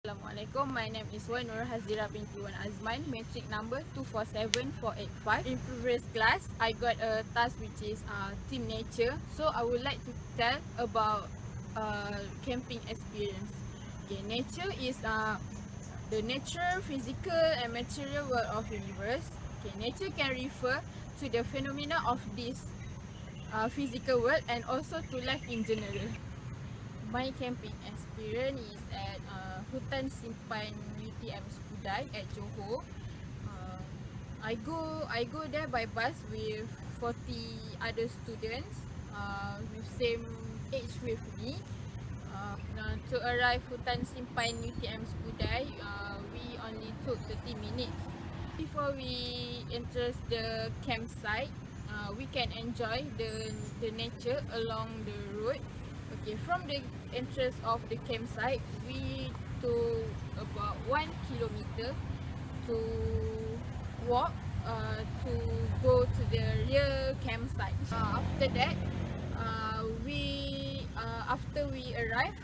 Assalamualaikum, my name is Nurul Hazira binti Wan Azman, metric number 247485. In previous class, I got a task which is team nature. So I would like to tell about camping experience. Okay, nature is the natural, physical and material world of universe. Okay, nature can refer to the phenomena of this physical world and also to life in general. My camping experience is at Hutan Simpan UTM Skudai at Johor. I go there by bus with 40 other students with same age with me. To arrive Hutan Simpan UTM Skudai, we only took 30 minutes. Before we enter the campsite, we can enjoy the nature along the road. Okay, from the entrance of the campsite, we took about 1 kilometer to walk to go to the real campsite. After that, after we arrive,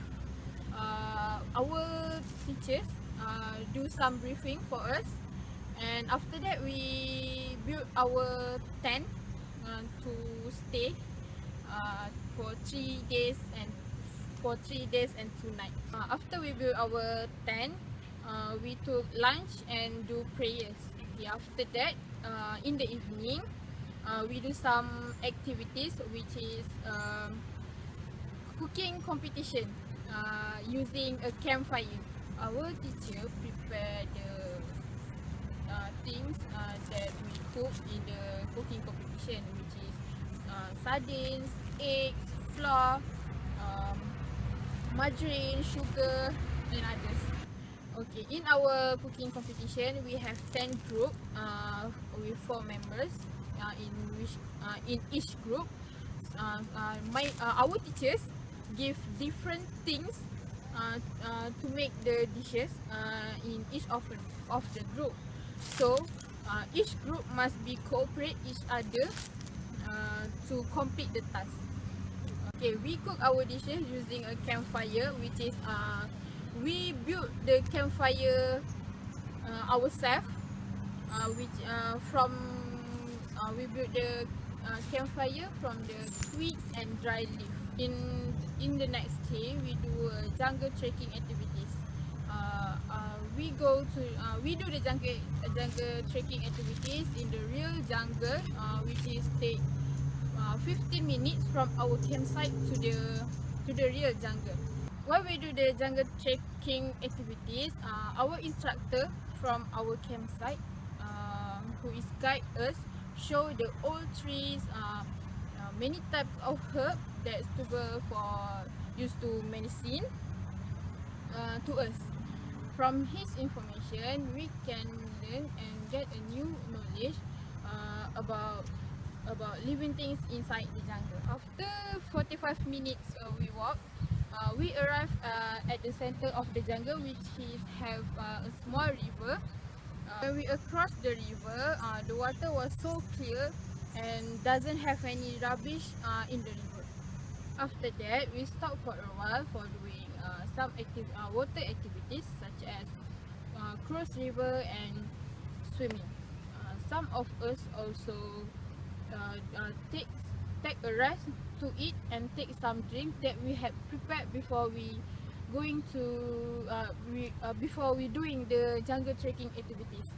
our teachers do some briefing for us, and after that we build our tent to stay for 3 days and 2 nights. After we build our tent, we took lunch and do prayers. Okay, after that, in the evening, we do some activities which is cooking competition using a campfire. Our teacher prepare the things that we cook in the cooking competition, which is sardines, eggs, flour, margarine, sugar and others. Okay, in our cooking competition, we have 10 group with 4 members in each group. Our teachers give different things to make the dishes in each of the group. So each group must be cooperate each other to complete the task. Okay, we cook our dishes using a campfire, which is we build the campfire ourselves. We build the campfire from the twigs and dry leaf. In the next day, we do jungle trekking activities. We do the jungle trekking activities in the real jungle, which is take 15 minutes from our campsite to the real jungle. While we do the jungle trekking activities, our instructor from our campsite, who is guide us, show the old trees, many types of herb that's suitable for used to medicine to us. From his information, we can learn and get a new knowledge about living things inside the jungle. After 45 minutes we walk, we arrive at the center of the jungle, which have a small river. When we across the river, the water was so clear and doesn't have any rubbish in the river. After that, we stop for a while for doing some water activities such as cross river and swimming. Some of us also take a rest to eat and take some drink that we had prepared before we doing the jungle trekking activities.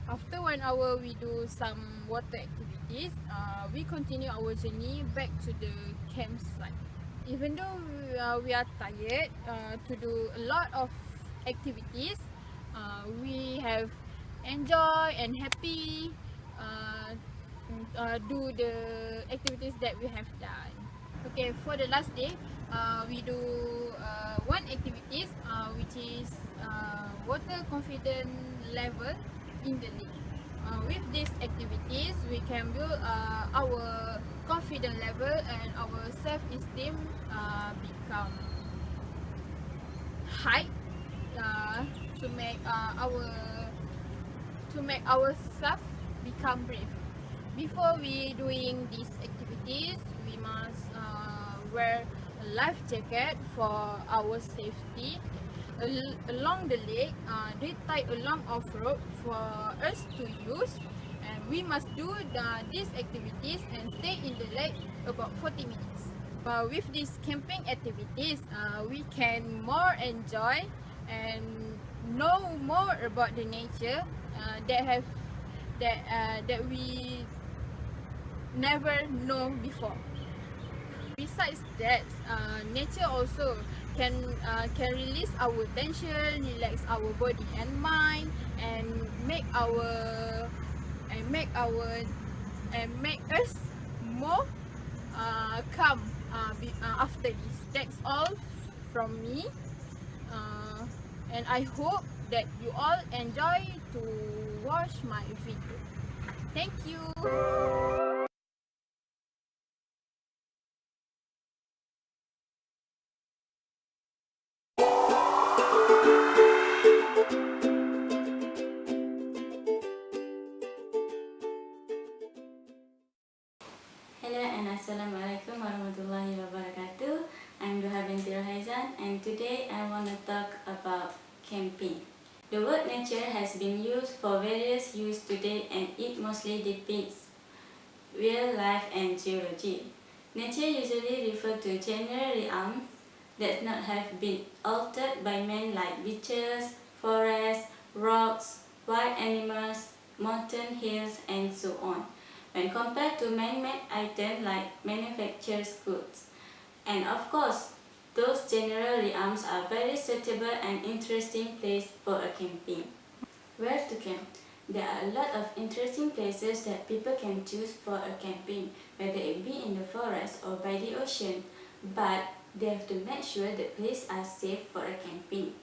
After 1 hour, we do some water activities. We continue our journey back to the campsite. Even though we are tired to do a lot of activities, we have enjoy and happy do the activities that we have done. Okay, for the last day, we do one activities which is water confidence level in the lake. With these activities, we can build our confidence level and our self-esteem become high to make ourselves become brave. Before we doing these activities, we must wear a life jacket for our safety, along the lake, they tied a long of rope for us to use, and we must do these activities and stay in the lake about 40 minutes. With these camping activities, we can more enjoy and know more about the nature that we never know before. Besides that, nature also can release our tension, relax our body and mind, and make us more calm after this. That's all from me, and I hope that you all enjoy to watch my video. Thank you. Hello and Assalamualaikum warahmatullahi wabarakatuh. I'm Dhuha binti Rohaizan, and today I want to talk about camping. The word nature has been used for various use today, and it mostly depicts real life and geology. Nature usually refers to general realms that not have been altered by man, like beaches, forests, rocks, wild animals, mountain hills, and so on, when compared to man-made items like manufactured goods. And of course, those general realms are very suitable and interesting place for a camping. Where to camp? There are a lot of interesting places that people can choose for a camping, whether it be in the forest or by the ocean, but they have to make sure the places are safe for a camping.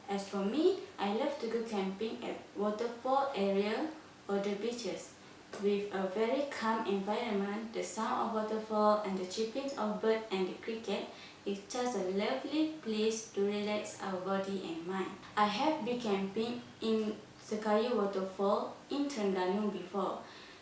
As for me, I love to go camping at waterfall area or the beaches. With a very calm environment, the sound of waterfall and the chirping of bird and the cricket is just a lovely place to relax our body and mind. I have been camping in Sekayu Waterfall in Terengganu before.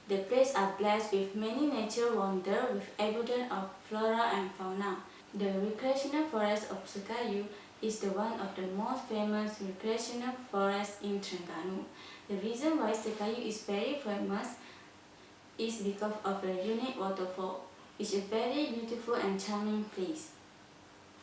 The place are blessed with many nature wonders with abundance of flora and fauna. The recreational forest of Sekayu is the one of the most famous recreational forests in Terengganu. The reason why Sekayu is very famous is because of the unique waterfall, which is a very beautiful and charming place,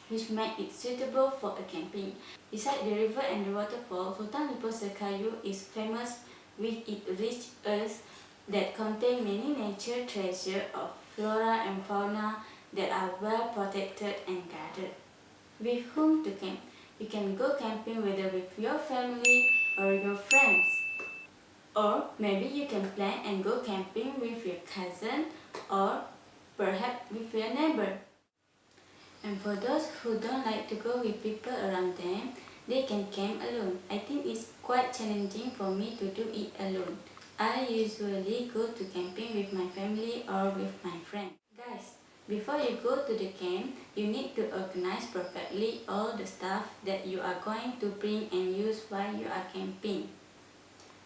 which makes it suitable for a camping. Besides the river and the waterfall, Hutan Lipo Sekayu is famous with its rich earth that contain many nature treasures of flora and fauna that are well protected and guarded. With whom to camp? You can go camping whether with your family or your friends. Or maybe you can plan and go camping with your cousin or perhaps with your neighbor. And for those who don't like to go with people around them, they can camp alone. I think it's quite challenging for me to do it alone. I usually go to camping with my family or with my friends. Guys, before you go to the camp, you need to organize perfectly all the stuff that you are going to bring and use while you are camping.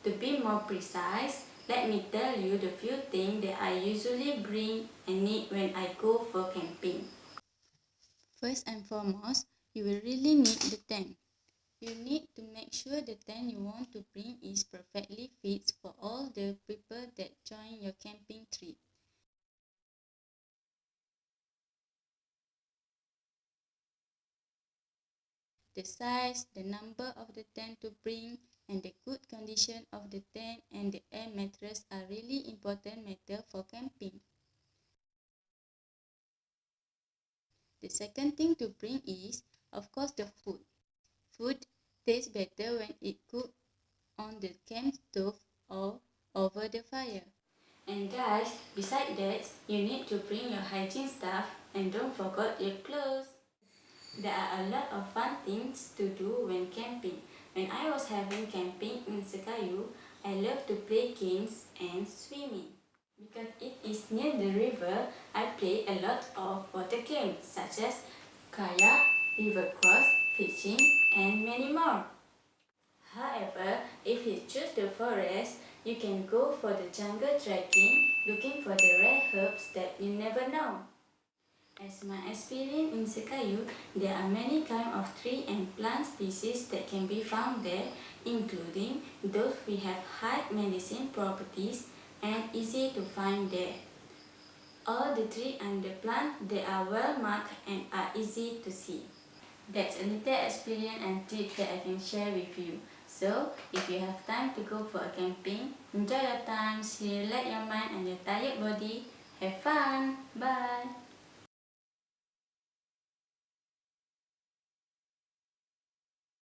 To be more precise, let me tell you the few things that I usually bring and need when I go for camping. First and foremost, you will really need the tent. You need to make sure the tent you want to bring is perfectly fit for all the people that join your camping trip. The size, the number of the tent to bring, and the good condition of the tent and the air mattress are really important matter for camping. The second thing to bring is, of course, the food. Food tastes better when it cooked on the camp stove or over the fire. And guys, besides that, you need to bring your hygiene stuff and don't forget your clothes. There are a lot of fun things to do when camping. When I was having camping in Sekayu, I love to play games and swimming. Because it is near the river, I play a lot of water games such as kayak, river cross, fishing, and many more. However, if you choose the forest, you can go for the jungle trekking, looking for the rare herbs that you never know. As my experience in Sekayu, there are many kinds of tree and plant species that can be found there, including those we have high medicine properties and easy to find there. All the tree and the plant, they are well marked and are easy to see. That's a little experience and tip that I can share with you. So, if you have time to go for a camping, enjoy your time, relax your mind and your tired body. Have fun! Bye!